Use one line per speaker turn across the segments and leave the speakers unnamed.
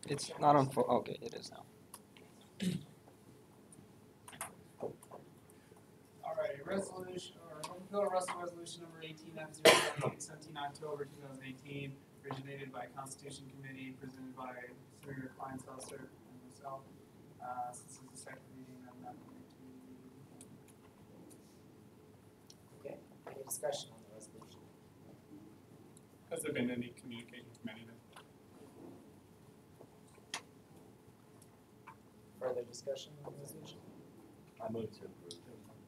It's not on. Okay, it is now.
All right, resolution or Bill Russell Resolution number 18F017 October 2018, originated by Constitution Committee, presented by Senator Klein-Seltzer and myself. Since this is the second reading, I'm not going to.
Okay. Any discussion on the resolution?
Has there been any communication from any of them?
Further discussion on the resolution?
I move to approve.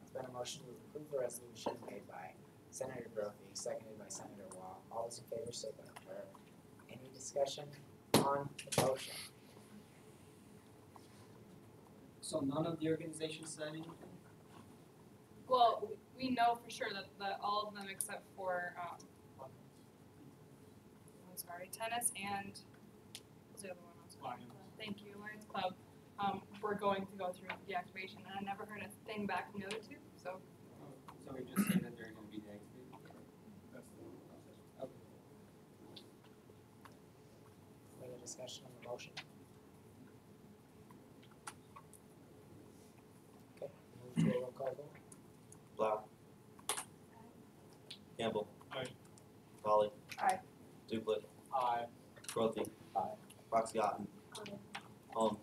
It's been a motion to approve the resolution made by Senator Brophy, seconded by Senator Wall. All those in favor say aye. Any discussion on the motion?
So none of the organizations said anything?
Well, we know for sure that all of them except for, I'm sorry, tennis and, what's the other one?
Lions.
Thank you, Lions Club. We're going to go through deactivation, and I never heard a thing back from the other two, so.
So we just say that they're going to be deactivated?
That's the process.
Okay.
Further discussion on the motion? Okay, move to a roll call vote.
Blau. Campbell.
Aye.
Raleigh.
Aye.
Duplin.
Aye.
Grothy.
Aye.
Roxy Otten. Holm.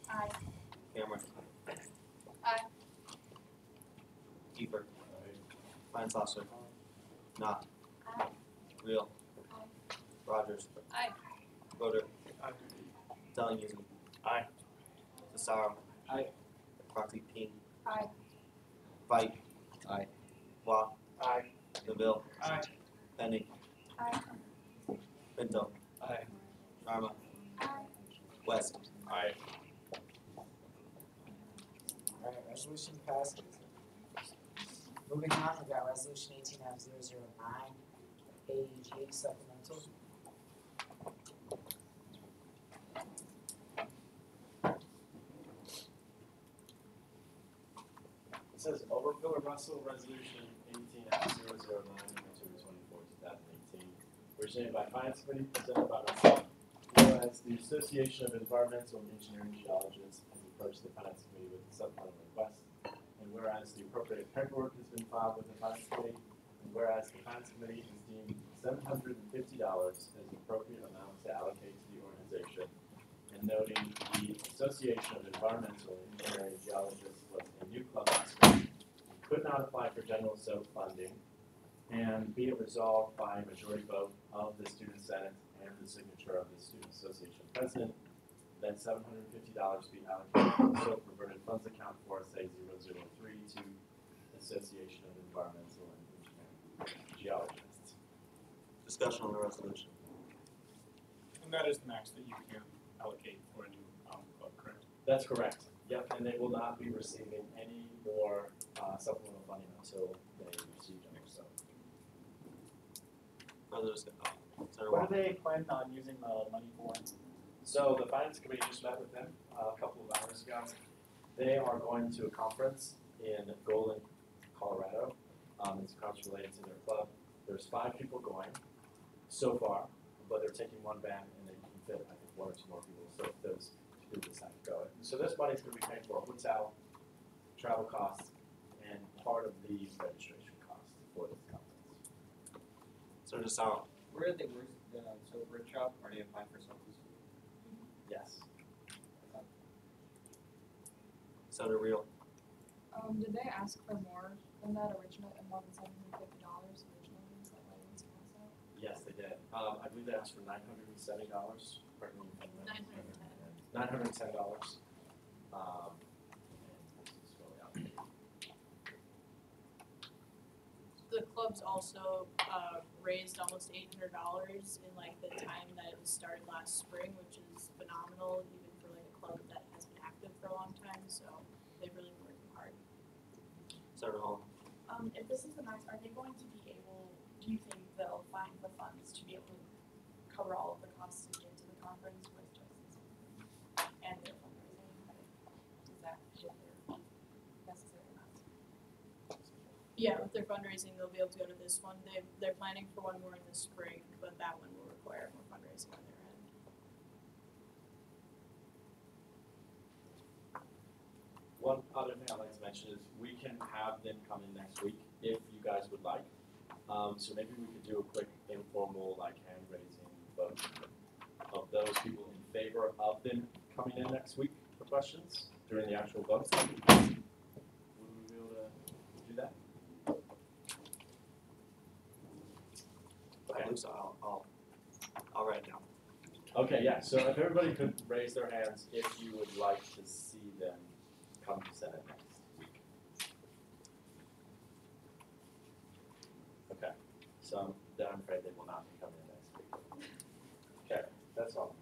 Aye.
Cameron.
Aye.
Kiefer. Klein-Seltzer. Knott.
Aye.
Reel.
Aye.
Rogers.
Aye.
Roder.
Aye.
Delahunty.
Aye.
Cesaro.
Aye.
Roxy Peen.
Aye.
Fight.
Aye.
Waugh.
Aye.
DeVille.
Aye.
Penny.
Aye.
Pinto.
Aye.
Rama.
Aye.
West.
Aye.
Alright, resolution passes. Moving on, we've got resolution 18F009, AEG supplemental.
It says Bill Russell Resolution 18F009, October 24, 2018, originated by Finance Committee, presented by myself. Whereas the Association of Environmental and Engineering Geologists has approached the Finance Committee with a supplemental request, and whereas the appropriate paperwork has been filed with the Finance Committee, and whereas the Finance Committee has deemed $750 as the appropriate amount to allocate to the organization, and noting the Association of Environmental and Engineering Geologists was a new club last spring, could not apply for general SOAP funding, and be it resolved by a majority vote of the Student Senate and the signature of the Student Association President, that $750 be allocated to the SOAP reverted funds account for SA 003 to Association of Environmental and Engineering Geologists. Discussion on the resolution.
And that is the max that you can allocate for a new club, correct?
That's correct. Yep, and they will not be receiving any more supplemental funding until they receive general SOAP. Further discussion.
What are they planning on using the money for?
So the Finance Committee just met with them a couple of hours ago. They are going to a conference in Golden, Colorado. It's a conference related to their club. There's 5 people going so far, but they're taking one van and they can fit, I think, 1 or 2 more people. So if those 2 people decide to go. So this money is going to be paying for a hotel, travel costs, and part of the registration costs for this conference. So just out.
Where are they work the sober job? Are they applying for something?
Yes. So the real.
Did they ask for more than that original, more than $750 originally? Is that why they was passed out?
Yes, they did. I believe they asked for $970. Pardon me. $910.
The club's also raised almost $800 in like the time that it was started last spring, which is phenomenal even for like a club that has been active for a long time. So they've really been working hard.
Senator Hall.
If this is the max, are they going to be able, do you think they'll find the funds to be able to cover all of the costs to get to the conference with Justice and their fundraising? Is that what they're necessary amounts?
Yeah, with their fundraising, they'll be able to go to this one. They're planning for one more in the spring, but that one will require more fundraising on their end.
one other thing I'd like to mention is we can have them come in next week if you guys would like. So maybe we could do a quick informal like hand raising vote of those people in favor of them coming in next week for questions during the actual vote. Would we be able to do that?
I believe so. I'll write it down.
Okay, yeah, so if everybody could raise their hands if you would like to see them come to Senate next week. Okay, so then I'm afraid they will not be coming in next week. Okay, that's all.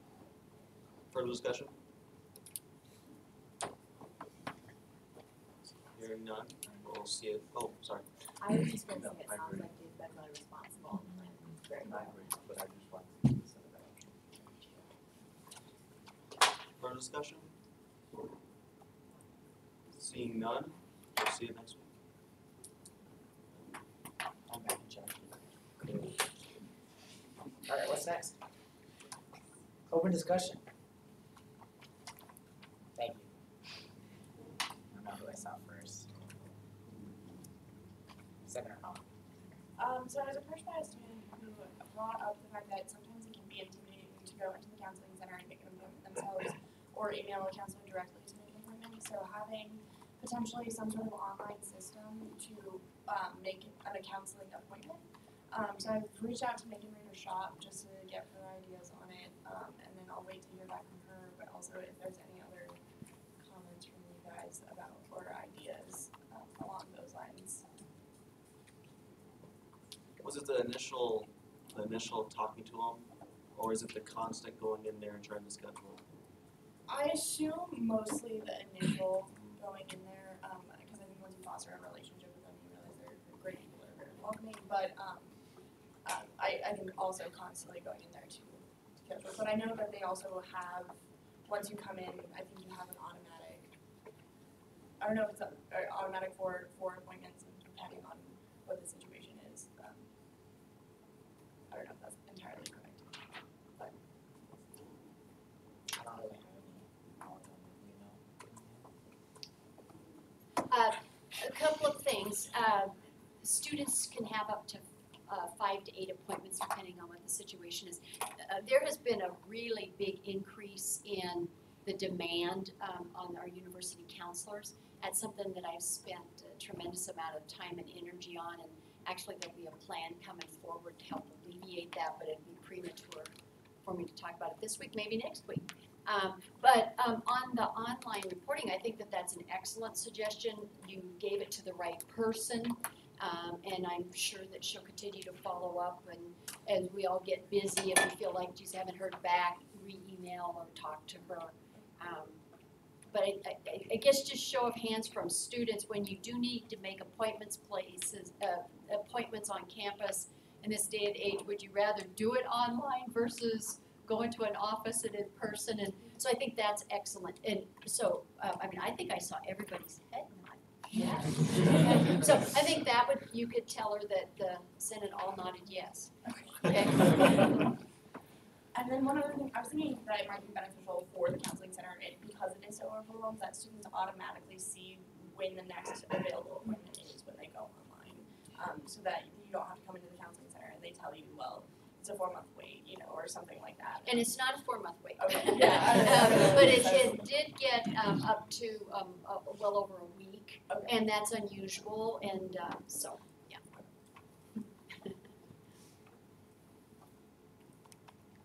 Further discussion? Hearing none, we'll see it. Oh, sorry.
I was just gonna say,
No,
it
I
sounds
agree.
like they've been really responsible and very
I
well.
agree, but I just want to see the Senate action.
Further discussion? Seeing none, we'll see it next week.
I'm back in charge. Cool. Alright, what's next? Open discussion. Thank you. I don't know who I saw first. Senator Hall.
So I was approached by a student who brought up the fact that sometimes it can be intimidating to go into the counseling center and make an appointment themselves or email a counselor directly to make an appointment. So having potentially some sort of online system to make a counseling appointment. So I've reached out to Megan Reader Shop just to get her ideas on it, and then I'll wait to hear back from her, but also if there's any other comments from you guys about or ideas along those lines.
Was it the initial talking to them, or is it the constant going in there and trying to schedule?
I assume mostly the initial going in there, because I think once you foster a relationship with them, you realize they're great people, they're very welcoming, but I think also constantly going in there to schedule. But I know that they also have, once you come in, I think you have an automatic, I don't know if it's automatic for appointments depending on what the situation is. I don't know if that's entirely correct. But
I don't really have any knowledge on it, you know.
A couple of things. Students can have up to 5 to 8 appointments depending on what the situation is. There has been a really big increase in the demand on our university counselors. That's something that I've spent a tremendous amount of time and energy on, and actually there'll be a plan coming forward to help alleviate that, but it'd be premature for me to talk about it this week, maybe next week. But on the online reporting, I think that that's an excellent suggestion. You gave it to the right person, and I'm sure that she'll continue to follow up, and as we all get busy and we feel like you haven't heard back, re-email or talk to her. But I guess just show of hands from students, when you do need to make appointments appointments on campus in this day and age, would you rather do it online versus go into an office and in person? And so I think that's excellent. And so, I mean, I think I saw everybody's head nod. Yeah. So I think that you could tell her that the Senate all nodded yes. Okay.
And then one other thing, I was thinking that it might be beneficial for the counseling center, because it is so overwhelmed, that students automatically see when the next available appointment is when they go online, so that you don't have to come into the counseling center and they tell you, well, it's a 4-month wait, you know, or something like that.
And it's not a 4-month wait.
Okay.
But it did get up to well over a week,
Okay.
and that's unusual, and so, yeah.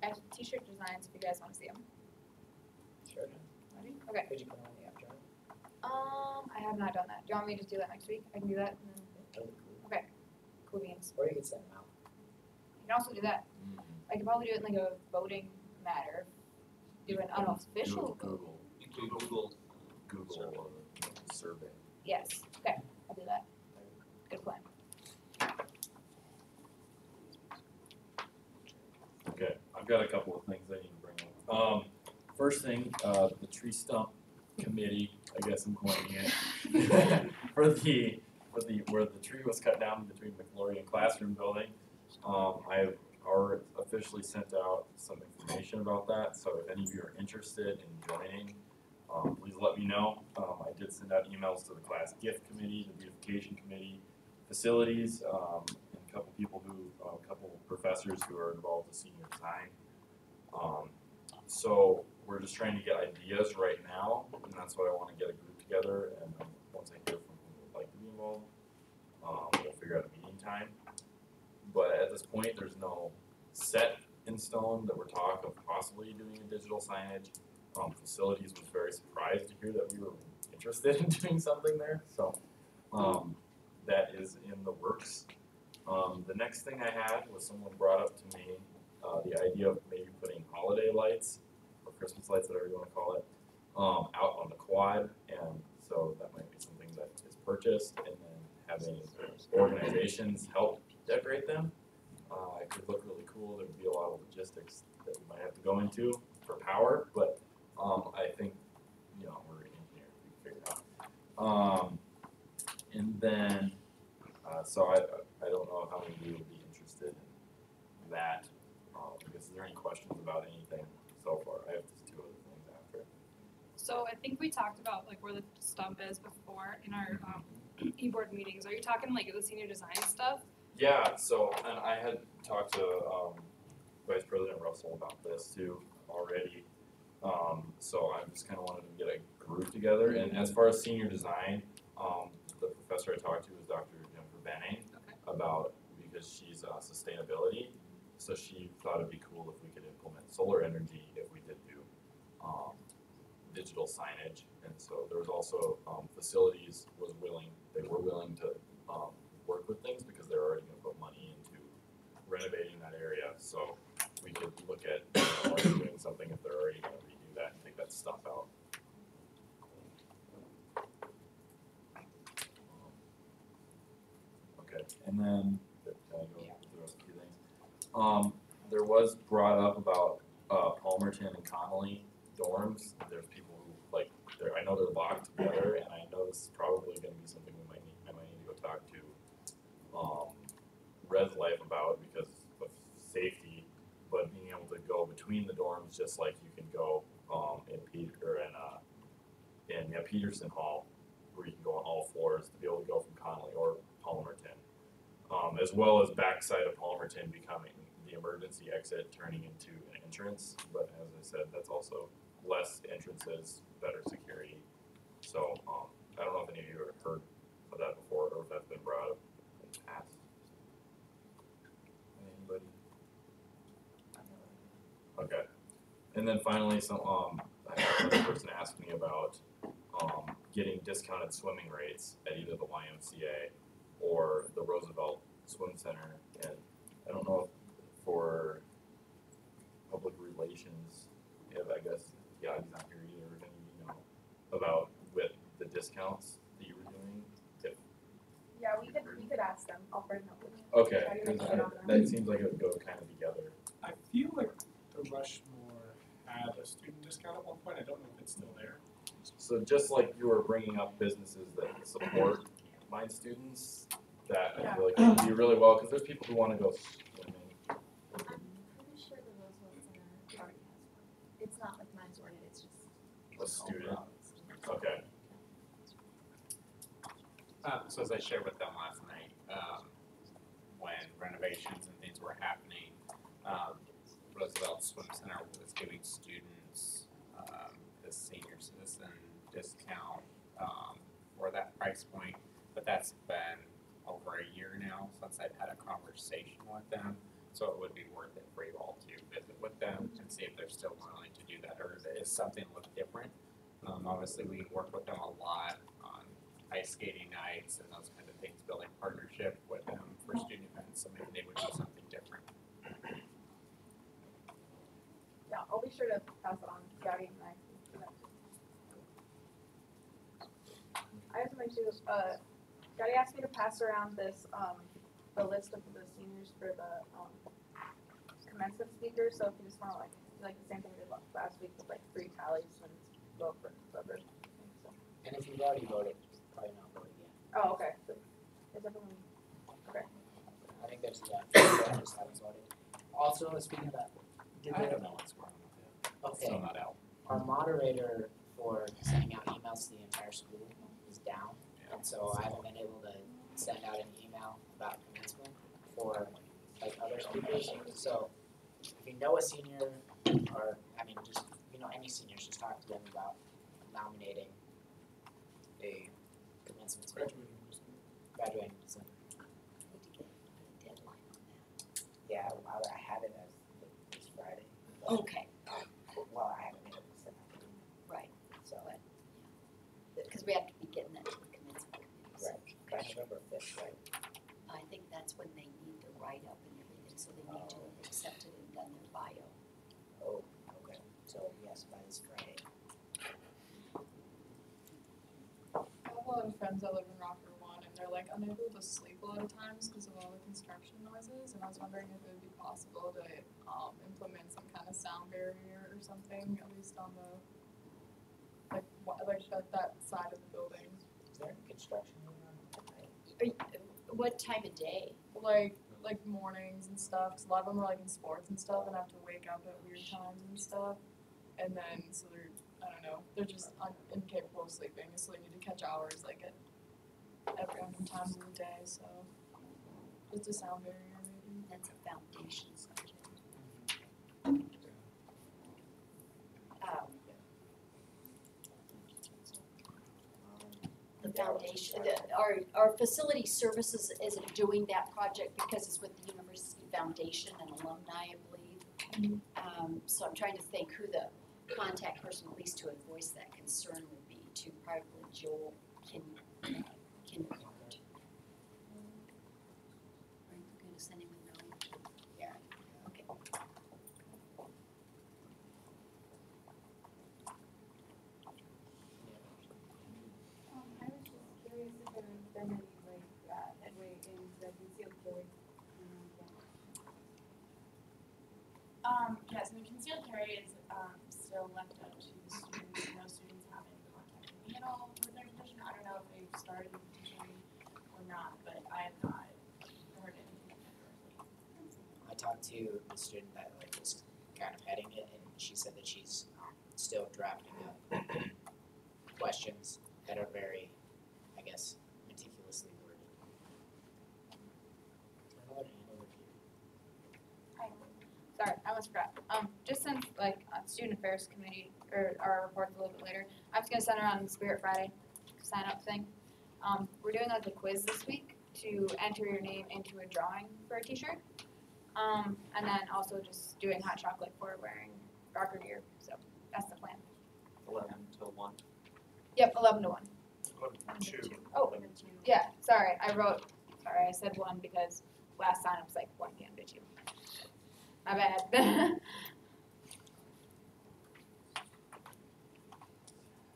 I have t-shirt designs if you guys wanna see them.
Sure.
Okay.
Could you put on the after?
I have not done that. Do you want me to just do that next week? I can do that, and then,
That'd be cool.
cool beans.
Or you could send them out.
I can also do that. I could probably do it in like a voting matter. Do an unofficial vote.
Google,
You can Google.
Google survey.
Yes, okay, I'll do that. Good plan.
Okay, I've got a couple of things I need to bring up. First thing, the tree stump committee, I guess I'm coining it, for the where the tree was cut down between McLaurie and Classroom Building. I have already officially sent out some information about that, so if any of you are interested in joining, please let me know. I did send out emails to the class gift committee, the beautification committee, facilities, and a couple people a couple professors who are involved with senior design. So we're just trying to get ideas right now, and that's why I want to get a group together. And then once I hear from who would like to be involved, we'll figure out a meeting time. But at this point, there's no set in stone that we're talking of possibly doing a digital signage. Facilities was very surprised to hear that we were interested in doing something there. So that is in the works. The next thing I had was someone brought up to me the idea of maybe putting holiday lights or Christmas lights, whatever you want to call it, out on the quad. And so that might be something that is purchased, and then having organizations help decorate them. It could look really cool. There would be a lot of logistics that we might have to go into for power, but I think, you know, we're in here, we can figure it out. And then, so I don't know how many of you would be interested in that. Is there any questions about anything so far? I have just two other things after.
So I think we talked about like where the stump is before in our e-board meetings. Are you talking like the senior design stuff?
Yeah, so, and I had talked to Vice President Russell about this too already. So I just kind of wanted to get a group together. And as far as senior design, the professor I talked to was Dr. Jennifer Benning about, because she's sustainability. So she thought it'd be cool if we could implement solar energy if we did do digital signage. And so there was also facilities they were willing to work with things because they're already going to put money into renovating that area. So we could look at doing something if they're already going to redo that and take that stuff out. Okay, and then can I go through the rest of the things? There was brought up about Palmerton and Connolly dorms. There's people who I know they're locked together, and I know this is probably going to be something I might need to go talk to Res Life about because of safety. But being able to go between the dorms, just like you can go in Peterson Hall, where you can go on all floors to be able to go from Connolly or Palmerton, as well as backside of Palmerton becoming the emergency exit, turning into an entrance. But as I said, that's also less entrances, better security. So I don't know if any of you have heard of that before, or if that's been brought up in the past. Anybody? Okay. And then finally, another person asked me about getting discounted swimming rates at either the YMCA or the Roosevelt Swim Center. And I don't know if for public relations, I guess, yeah, he's not here either, if any of you know about with the discounts that you were doing.
Yeah, we could ask them. I'll bring them up with you.
Okay, that seems like it would go kind of together.
I feel like the Rushmore had a student discount at one point. I don't know if it's still there.
So just like you were bringing up businesses that support my students, that I feel like it would be really well, because there's people who want to go swimming.
I'm pretty sure the Roosevelt Center already has one. It's not like mine's ordered, it's just.
A student. Okay.
So as I shared with them last night, when renovations and things were happening, Roosevelt Swim Center was giving students the senior citizen discount for that price point, but that's been over a year now since I've had a conversation with them. So it would be worth it for you all to visit with them and see if they're still willing to do that, or is something look different. Obviously, we work with them a lot on ice skating nights and those kind of things, building partnership with them for student events, so maybe they would do something different.
Yeah, I'll be sure to pass it on to Gabby and I. I have something too. Gabby asked me to pass around this, the list of the seniors for the commencement speakers. So if you just want to like the same thing we did last week with like 3 tallies and vote for whoever. So.
And if you've already voted, probably not vote again.
Oh, okay. So is everyone okay?
I think there's just haven't voted. Also, speaking of that,
I don't know what's wrong with it.
Okay.
Still not out.
Our moderator for sending out emails to the entire school is down. And so I haven't been able to send out an email about commencement for like other speakers. So if you know a senior, or I mean just any seniors, just talk to them about nominating a commencement speaker. Graduating in December.
Need to get a deadline on that.
Yeah, I had it as this Friday.
Okay,
Well, I haven't been able to send that.
right,
So,
because we have to be getting that to the commencement committees.
right, by November 5th, right?
I think that's when they need the write-up and everything, so they need to have accepted and done their bio.
Oh, okay. So, yes, by this Friday.
I have a lot of friends that live in Rocker One, and they're like unable to sleep a lot of times because of all the construction noises. And I was wondering if it would be possible to implement some kind of sound barrier or something, at least on the like that side of the building.
Is there construction going on tonight?
What time of day?
Like mornings and stuff, because a lot of them are like in sports and stuff, and have to wake up at weird times and stuff. And then so they're just incapable of sleeping, so they need to catch hours like at random times of the day. So just a sound barrier maybe.
That's a foundation subject. The foundation, our facility services isn't doing that project because it's with the University Foundation and alumni, I believe. So I'm trying to think who the contact person, at least to voice that concern, would be to probably Joel Kincaid. Are you going to send him a note? Yeah. Okay.
I was just curious if there has been any headway in the concealed carry.
Yes, the concealed carry is still left up to the students. No students have been contacting me at all with their petition. I don't know if they've started the petition or not, but I have not heard anything directly.
I talked to the student that was kind of heading it, and she said that she's still drafting up questions that are very, I guess, meticulously worded. I'll let it hand over to you.
Sorry, I almost forgot. Just since student affairs committee or our report's a little bit later, I'm just gonna send her on Spirit Friday sign up thing. We're doing a quiz this week to enter your name into a drawing for a t-shirt. And then also just doing hot chocolate for wearing Rocker gear. So that's the plan.
11 to 1.
Yep, 11 to 1.
2.
Oh, yeah, sorry, I said 1 because last sign up was 1 p.m. to 2. My bad.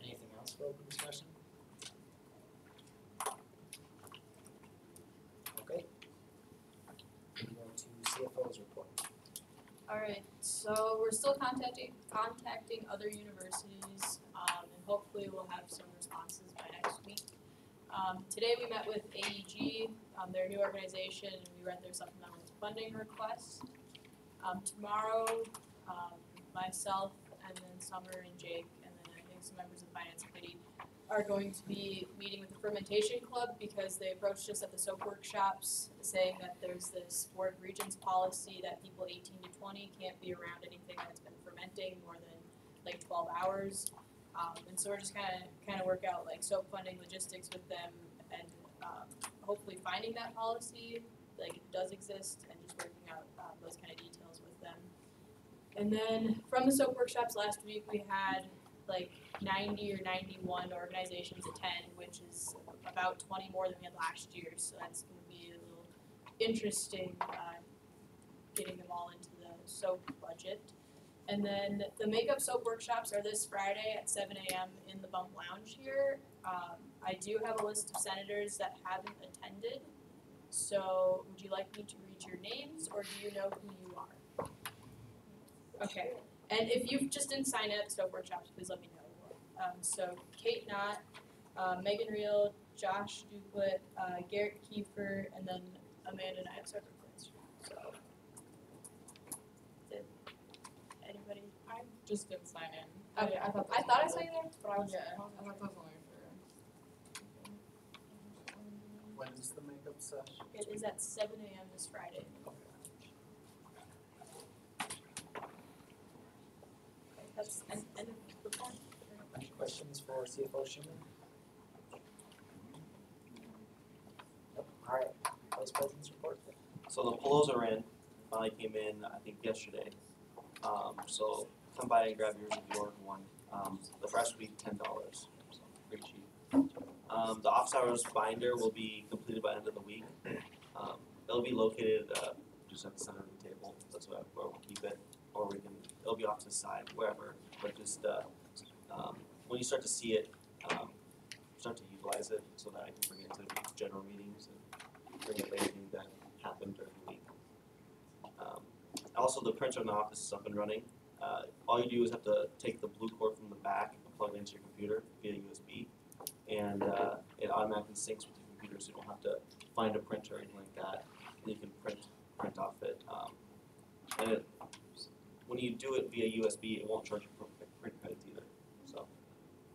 Anything else for open discussion? Okay. We go to CFO's report.
Alright, so we're still contacting other universities, and hopefully we'll have some responses by next week. Today we met with AEG, their new organization, and we read their supplemental funding request. Tomorrow, myself and then Summer and Jake, and then I think some members of the finance committee are going to be meeting with the fermentation club because they approached us at the soap workshops saying that there's this board of regents policy that people 18 to 20 can't be around anything that's been fermenting more than 12 hours. And so we're just kind of work out soap funding logistics with them and hopefully finding that policy, it does exist, and just working out those kind of details with them. And then from the soap workshops last week, we had 90 or 91 organizations attend, which is about 20 more than we had last year. So that's going to be a little interesting getting them all into the soap budget. And then the makeup soap workshops are this Friday at 7 a.m. in the Bump Lounge here. I do have a list of senators that haven't attended. So would you like me to read your names, or do you know who you are? Okay. And if you just didn't sign up soap workshops, please let me know. So Kate Knott, Megan Reel, Josh Duplet, Garrett Kiefer, and then Amanda and I have separate plans. So did anybody?
I just didn't sign in.
Okay,
I thought I saw you there, but I was.
Yeah.
I thought that was only
When's the makeup session?
It is at 7 a.m. this Friday. That's end of the report.
Any questions for CFO Schuman? Nope. All right. Vice President's report.
So the polos are in, finally came in, I think yesterday. So come by and grab yours if you ordered one. The fresh will be $10, so pretty cheap. The office hours binder will be completed by end of the week. It'll be located, just at the center of the table, that's where we'll keep it. Or it'll be off to the side, wherever, but just, when you start to see it, start to utilize it so that I can bring it to general meetings and bring up anything that happened during the week. Also, the printer in the office is up and running. All you do is have to take the blue cord from the back and plug it into your computer via USB, and it automatically syncs with your computer, so you don't have to find a printer or anything like that. And you can print off it. And when you do it via USB, it won't charge you for print credits either. So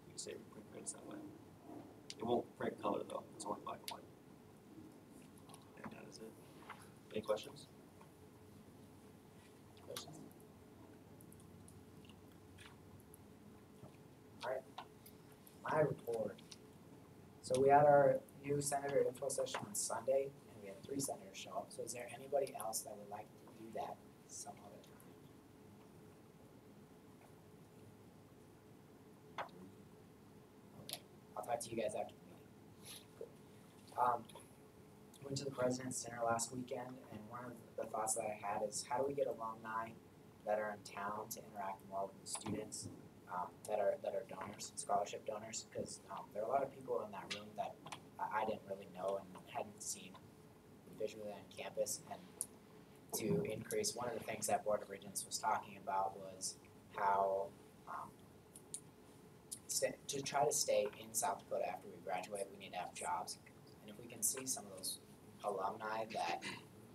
you can save your print credits that way. It won't print color though; it's only black and white. And that is it. Any questions?
Questions? All right. My report. So we had our new senator info session on Sunday, and we had 3 senators show up. So is there anybody else that would like to do that some other time? Okay. I'll talk to you guys after the meeting. Went to the President's Dinner last weekend, and one of the thoughts that I had is how do we get alumni that are in town to interact more with the students that are donors, scholarship donors, because there are a lot of people in that room that I didn't really know and hadn't seen visually on campus. And to increase, one of the things that Board of Regents was talking about was how to try to stay in South Dakota after we graduate, we need to have jobs. And if we can see some of those alumni that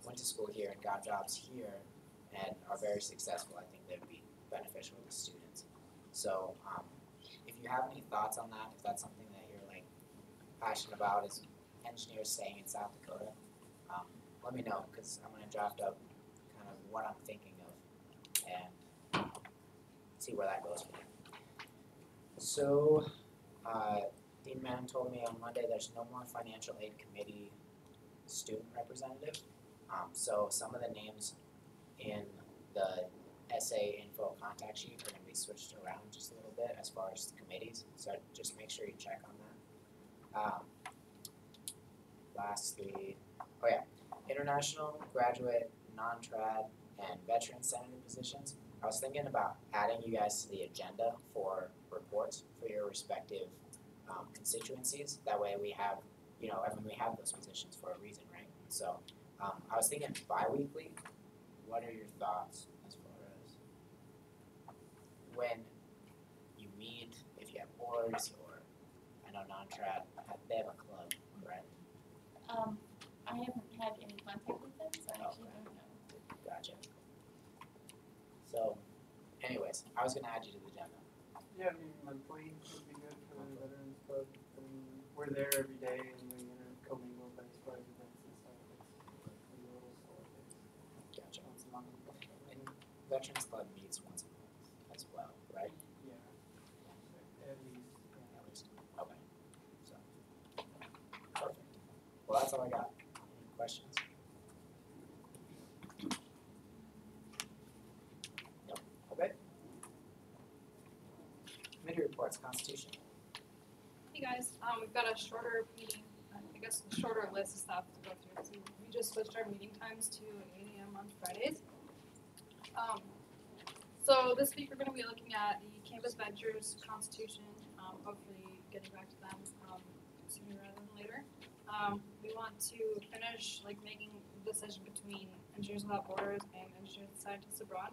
went to school here and got jobs here and are very successful, I think they'd be beneficial to students. So if you have any thoughts on that, if that's something that you're like passionate about, is engineers staying in South Dakota, let me know, because I'm going to draft up kind of what I'm thinking of and see where that goes from there. So Dean Mann told me on Monday there's no more financial aid committee student representative. So some of the names in the SA info contact sheet are going to be switched around just a little bit as far as the committees. So just make sure you check on that. Lastly, oh yeah, international, graduate, non-trad, and veteran senator positions. I was thinking about adding you guys to the agenda for reports for your respective constituencies. That way we have, we have those positions for a reason, right? So I was thinking bi-weekly. What are your thoughts as far as when you meet, if you have boards, or I know non-trad, they have a club, correct?
I haven't had any contact with them, so I actually don't know.
Gotcha. So, anyways, I was gonna add you to the agenda.
Yeah, I mean, monthly would be good for the Veterans Club. I mean, we're there every day and we commingle as far as events and stuff. It's a little slow.
Gotcha. Once a month. And Veterans Club meets once a month as well, right?
Yeah. At least.
At least. Okay. So, perfect. Well, that's all I got. Any questions? No. Okay. Committee reports, Constitution.
Hey guys, we've got a shorter meeting, I guess a shorter list of stuff to go through. So we just switched our meeting times to 8 a.m. on Fridays. So this week we're going to be looking at the Campus Ventures Constitution, hopefully getting back to them sooner rather than later. We want to finish making the decision between Engineers Without Borders and Engineers and Scientists Abroad.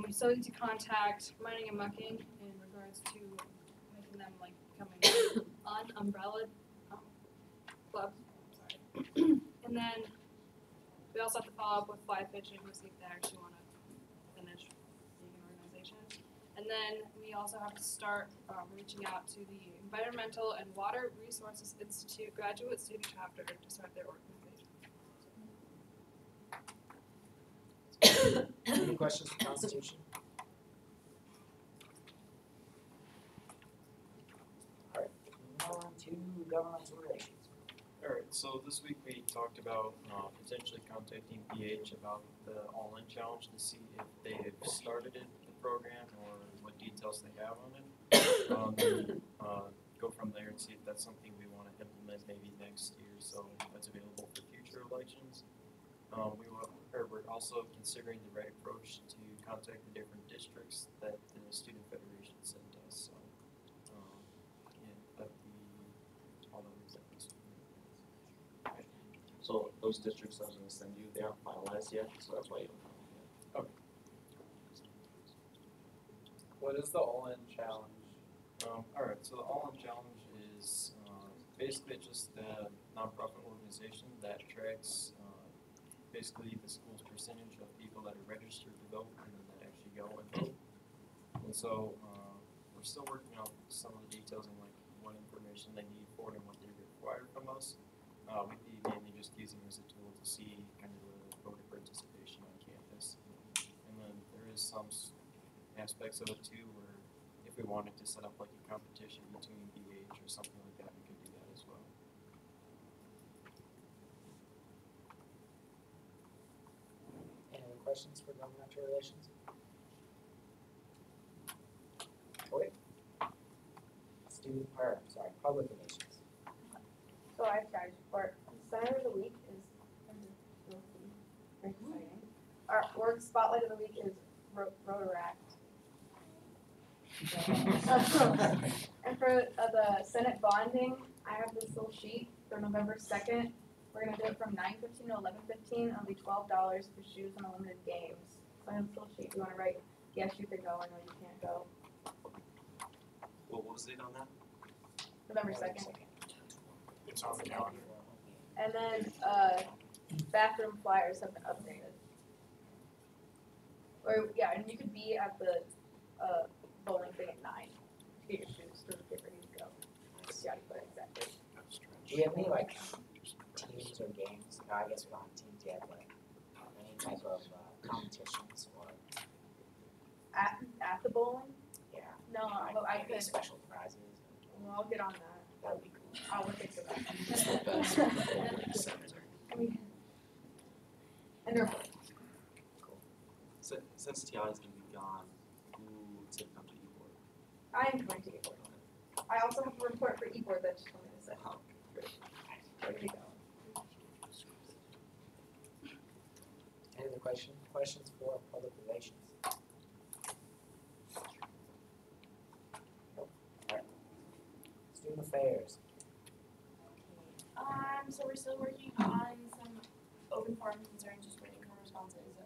We still need to contact Mining and Mucking in regards to making them becoming un-umbrella club. Sorry. And then we also have to follow up with Fly Fishing to see if they actually want to finish being an organization. And
then we also have to start reaching out to the Environmental and Water Resources Institute graduate student chapter to start their organization.
Any questions for Constitution? Alright, moving on to governmental relations.
Alright, so this week we talked about potentially contacting PH about the All-In Challenge to see if they have started it, the program, or what details they have on it. And, go from there and see if that's something we want to implement maybe next year, so that's available for future elections. We're also considering the right approach to contact the different districts that the Student Federation sent us, so, that'd be all that we've done.
So those districts I was gonna send you, they aren't finalized yet, so that's why you don't have them yet.
Okay.
What is the all-in challenge?
Alright, so the All-In Challenge is basically just a nonprofit organization that tracks basically the school's percentage of people that are registered to vote and then that actually go and vote. And so we're still working out some of the details on like what information they need for it and what they require from us. We'd be mainly just using it as a tool to see kind of the voter participation on campus. And then there is some aspects of it too where if we wanted to set up like a competition between BH or something like that, we could do that as well.
Any other questions for governmental relations? Wait. Public relations.
So I have status report. The center of the week is very exciting. Our work spotlight of the week is Rotaract. And for the Senate bonding, I have this little sheet for November 2nd. We're gonna do it from 9:15 to 11:15. It'll be $12 for shoes and unlimited games. So I have this little sheet. You wanna write, yes, you could go, or no, you can't go.
Well, what was the date on that?
November 2nd.
It's on the calendar.
And then, bathroom flyers have been updated. Or, yeah, and you could be at the, bowling thing at 9. Get your shoes, to get ready to go. Yeah, you put it exactly.
Do we have any like teams or games? No, I guess we don't have teams yet, but any type of competitions or
At the bowling?
yeah,
No,
like
but I
maybe
could,
special prizes.
well, I'll get on that.
That would be cool.
I'll look into
That's the
that.
best bowling center.
And they're,
Since Tiana is gonna be gone, who's gonna come to e-board?
I am going to e-board. I also have a report for e-board that she told me to say.
Oh, great.
Ready to go.
Any other questions for public relations? Nope. Alright. Student affairs.
So we're still working on some open forum concerns, just waiting for responses,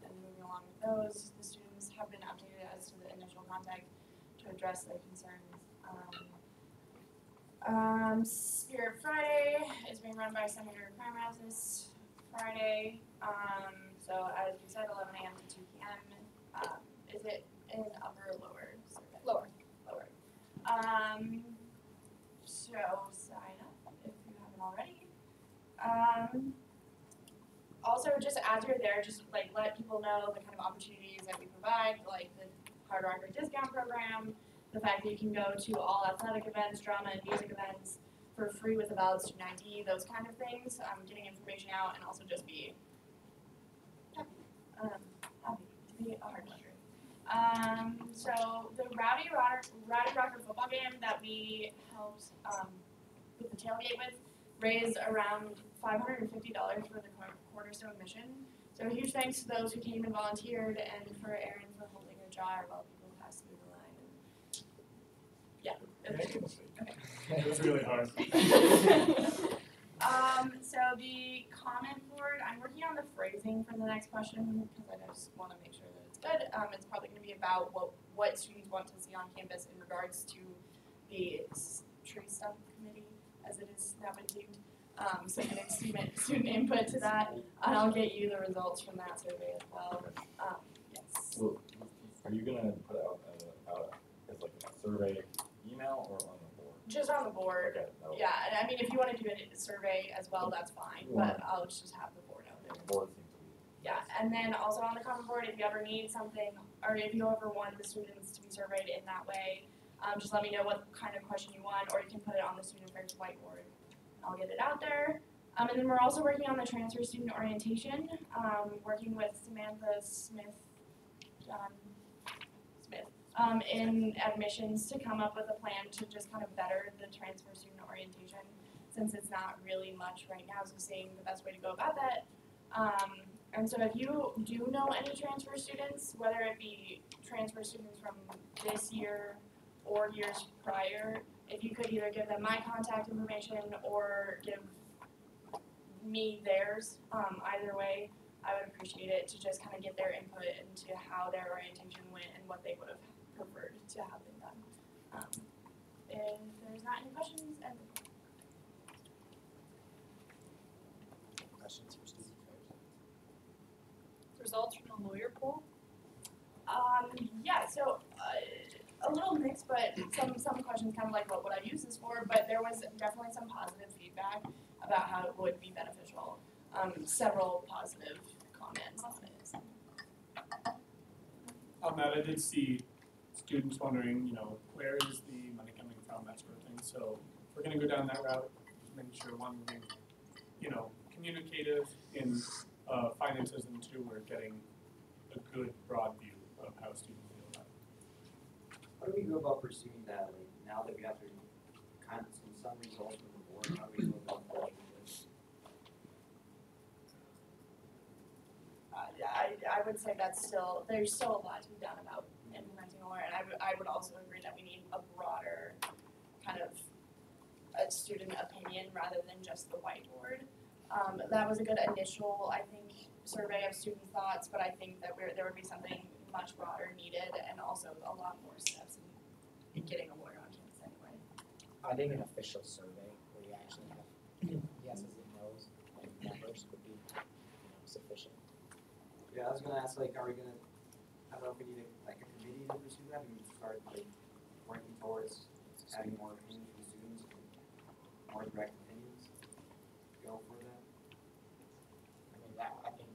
and moving along with those. The students have been updated as to the initial contact to address their concerns. Spirit Friday is being run by Senator Cranhouse this Friday. So as we said, 11 a.m. to 2 p.m. Is it in upper or lower?
Lower.
Lower. So sign up if you haven't already. Also, just as you're there, just like let people know the kind of opportunities that we provide, like the Hard Rocker discount program, the fact that you can go to all athletic events, drama and music events for free with a valid student ID, those kind of things. Getting information out and also just be happy to be a hard worker. So the Rowdy Rocker football game that we helped with the tailgate with raised around $550 for the Cornerstone mission. So a huge thanks to those who came and volunteered, and for Erin for holding her jar while people passed through the line.
It was really hard.
So the comment board, I'm working on the phrasing for the next question because I just want to make sure that it's good. It's probably going to be about what students want to see on campus in regards to the tree stump committee, as it is now been deemed. So getting student input to that, and I'll get you the results from that survey as well. Yes.
Well, are you gonna put out survey email or on the board?
Just on the board.
Okay, that would-
Yeah, and I mean, if you wanna do a survey as well, that's fine, but I'll just have the board out there.
The board seems to be.
Yeah, and then also on the common board, if you ever need something, or if you ever want the students to be surveyed in that way, just let me know what kind of question you want, or you can put it on the student affairs whiteboard. I'll get it out there. And then we're also working on the transfer student orientation, working with Samantha Smith, in admissions to come up with a plan to just kind of better the transfer student orientation, since it's not really much right now, so seeing the best way to go about that. And so if you do know any transfer students, whether it be transfer students from this year or years prior, if you could either give them my contact information or give me theirs, either way, I would appreciate it to just kind of get their input into how their orientation went and what they would have preferred to have been done. If there's not any questions, and
Questions for student affairs?
Results from the lawyer poll?
yeah, so a little mixed, but some questions kind of like what would I use this for, but there was definitely some positive feedback about how it would be beneficial. Several positive comments on it.
On that, I did see students wondering, where is the money coming from, that sort of thing. So if we're gonna go down that route, making sure one, we're being, communicative in finances, and two, we're getting a good broad view of how students feel about it.
How do we go about pursuing that, like, now that we have to kind of see some results from the board, how do we go about measuring this?
I would say there's still a lot to be done about implementing a lawyer, and I would also agree that we need a broader kind of a student opinion rather than just the whiteboard. That was a good initial, I think, survey of student thoughts, but I think that there would be something much broader needed, and also a lot more steps in getting a lawyer on campus anyway.
I think an official survey where you actually have yeses and nos and numbers would be sufficient.
Yeah, I was gonna ask, like, are we gonna, I don't know if we need a committee to pursue that, and start, like, working towards having more opinions from students, more direct opinions, go for that?
I mean, I think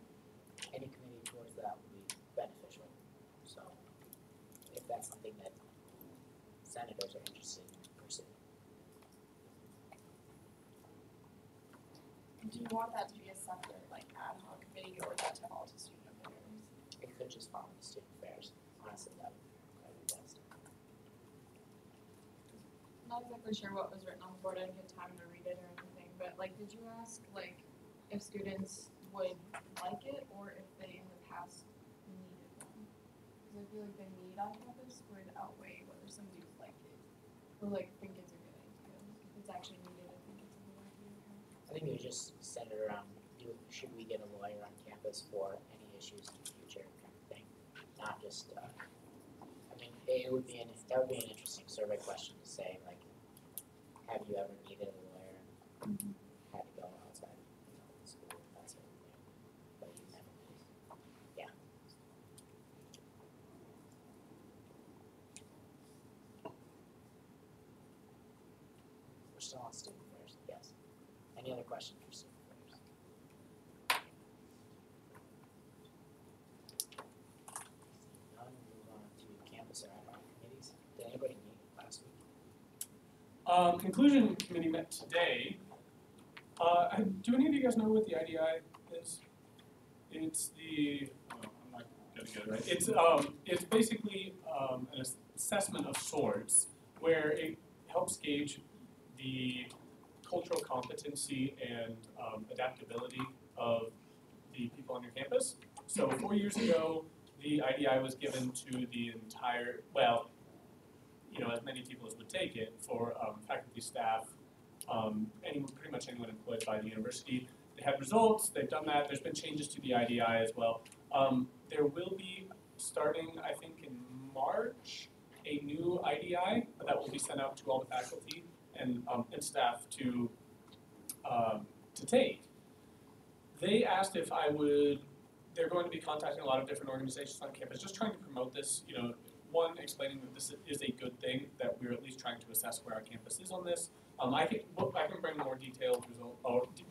any committee towards that would be beneficial. So if that's something that senators are interested in pursuing.
Do you want that to be a separate, like, ad hoc committee, or that to fall to student affairs?
It could just fall into student affairs. Honestly, that would be best.
Not exactly sure what was written on the board, I didn't get time to read it or anything, but like, did you ask, like, if students would like it, or if they in the past needed one? Cause I feel like the need on campus would outweigh whether somebody would like it, or like think it's a good idea. If it's actually needed, I think it's a good idea.
I think you just send it around, should we get a lawyer on campus for any issues in the future kind of thing. Not just, I mean, that would be an interesting survey question to say, like, have you ever needed a lawyer? Had to go outside, the school, that sort of thing. But you never did. Yeah. We're still on student affairs, yes. Any other questions for student affairs? None, we'll move on to campus or ad hoc committees. Did anybody meet last week?
Conclusion committee met today. Do any of you guys know what the IDI is? It's the, I'm not gonna get it right. It's basically an assessment of sorts where it helps gauge the cultural competency and adaptability of the people on your campus. So 4 years ago, the IDI was given to the entire, well, as many people as would take it for faculty, staff, pretty much anyone employed by the university. They had results, they've done that, there's been changes to the IDI as well. There will be, starting I think in March, a new IDI that will be sent out to all the faculty and staff to take. They asked if I would, they're going to be contacting a lot of different organizations on campus, just trying to promote this, one, explaining that this is a good thing, that we're at least trying to assess where our campus is on this. I can bring more detailed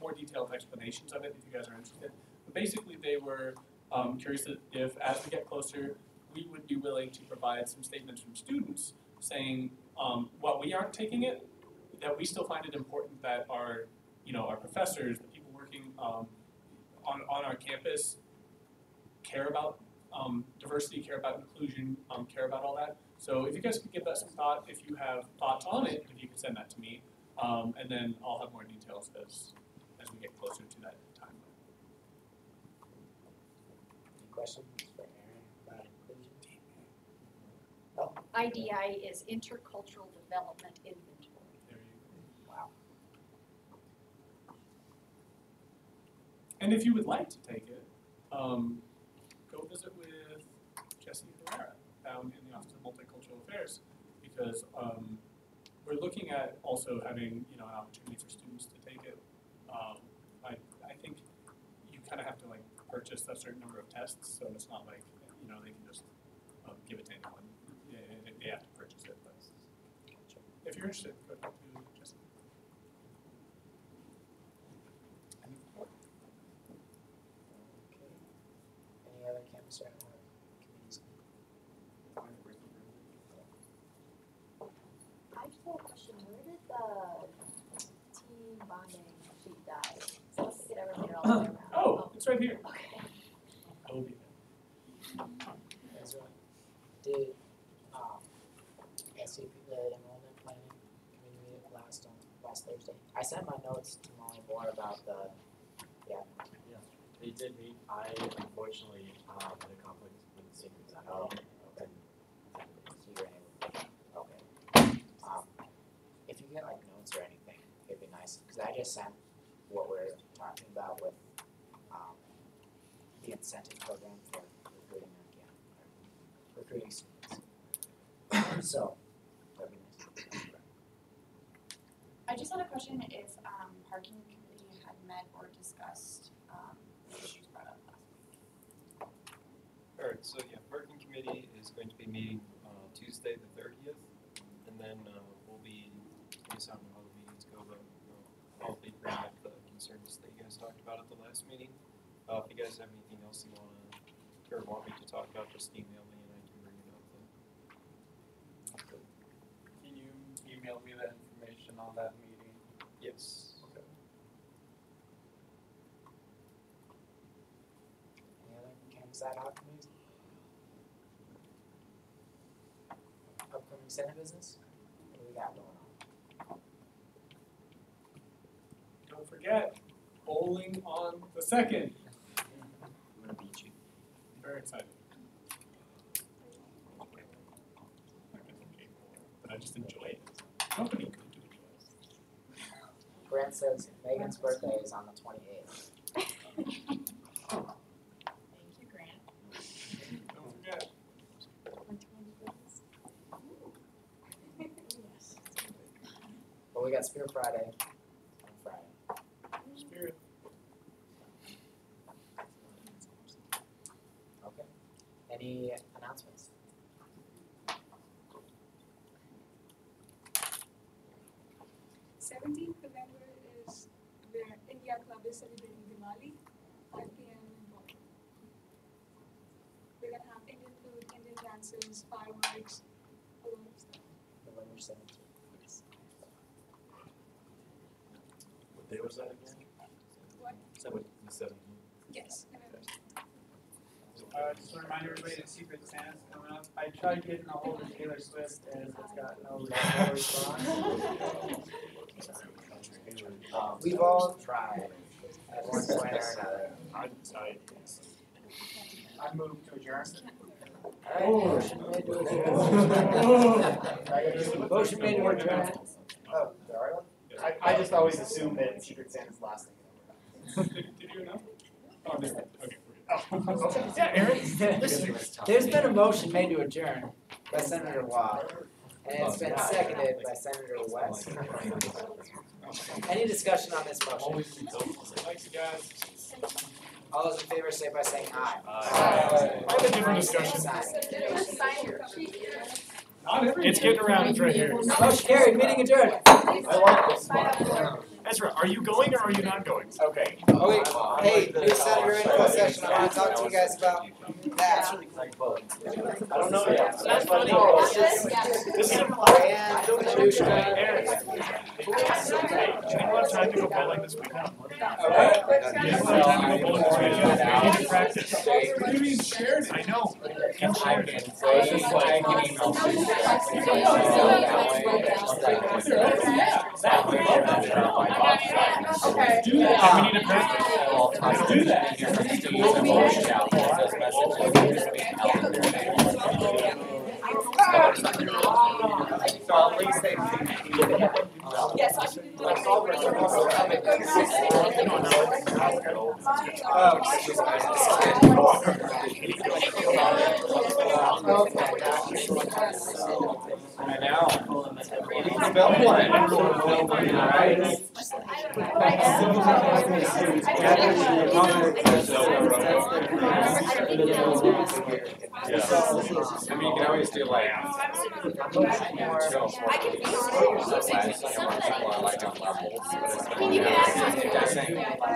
more detailed explanations of it if you guys are interested. But basically, they were curious if, as we get closer, we would be willing to provide some statements from students saying, while we aren't taking it, that we still find it important that our professors, the people working on our campus, care about diversity, care about inclusion, care about all that. So if you guys could give that some thought, if you have thoughts on it, if you could send that to me, and then I'll have more details as we get closer to that time.
Any questions for Aaron about inclusion?
IDI is Intercultural Development Inventory.
There you
Wow.
go. And if you would like to take it, go visit with Jesse Herrera down in the Office of Multicultural Affairs, because we're looking at also having an opportunity for students to take it. I think you kind of have to purchase a certain number of tests, so it's not like they can just give it to anyone. They have to purchase it. But if you're interested, go talk to Jesse.
Okay. Any other campus or committees?
I just have a question. Where did the team bonding sheet die? So let's get everybody all the way around.
Oh, it's right here.
Okay.
I will be
Ezra, did SCP, the enrollment planning committee meeting last Thursday? I sent my notes to Molly Moore about the
They did meet. I unfortunately had a conflict with the seniors.
Oh, okay. So you're able to, okay. If you get notes or anything, it'd be nice, because I just sent what we're talking about with the incentive program for recruiting students. So, that'd be nice.
I just had a question if parking committee had met or discussed the issues brought up last week.
Alright, so yeah, parking committee is going to be meeting Tuesday the 30th, and then we'll be, I guess I don't know how the meetings go, but I'll be bringing up the concerns that you guys talked about at the last meeting. If you guys have anything else you want me to talk about, just email me and I can bring it up then.
Can you email me that information on that meeting?
Yes.
Okay.
Any other campus ad hoc committees? Upcoming Senate business? What do we got going on?
Don't forget, bowling on the 2nd.
I'm gonna beat you.
I'm very excited. But I just enjoy it. Nobody could do it.
Grant says Megan's birthday is on the 28th.
Thank you, Grant.
Don't forget.
But we got Spirit Friday on Friday.
Spirit.
Okay. Any announcements?
November is where India Club is celebrating Diwali, 5 p.m. in Boston. We're gonna have Indian food, Indian dances, fireworks, a lot of stuff.
November 17th.
What day was that again?
What?
The 17th.
Yes, November.
Just to remind everybody that Secret Santa's coming up. I tried getting a hold of Taylor Swift and it's got no response.
We've all tried at one point or another.
I'm excited.
I moved to adjourn.
Alright, motion made to adjourn. Motion made to adjourn.
Oh, sorry. I just always assumed that Secret Santa's last name.
Did you know? Oh, no. Okay.
Yeah, Aaron. There's been a motion made to adjourn by Senator Waugh, and it's been seconded by Senator West. Any discussion on this motion?
Thanks, guys.
All those in favor say by saying aye.
I have a different discussion. It's getting around, it's right here.
Motion carried, meeting adjourned.
I like this spot.
Ezra, are you going or are you not going?
Okay. Oh, wait, hey, new senator info session, I wanna talk to you guys about that.
I don't know yet.
That's funny.
This is
And Anushka.
Aaron. Do you want time to go bowling this weekend?
Okay.
Do you want time to go bowling this weekend? We need to practice. What do you mean shared? I know. You shared it.
So it's just like an email
Okay.
Do that. And we need to practice. Do that.
So at least they.
Yes, I should.
I know. It's built one, right? I mean, you can always do like.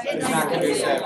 It's not conducive.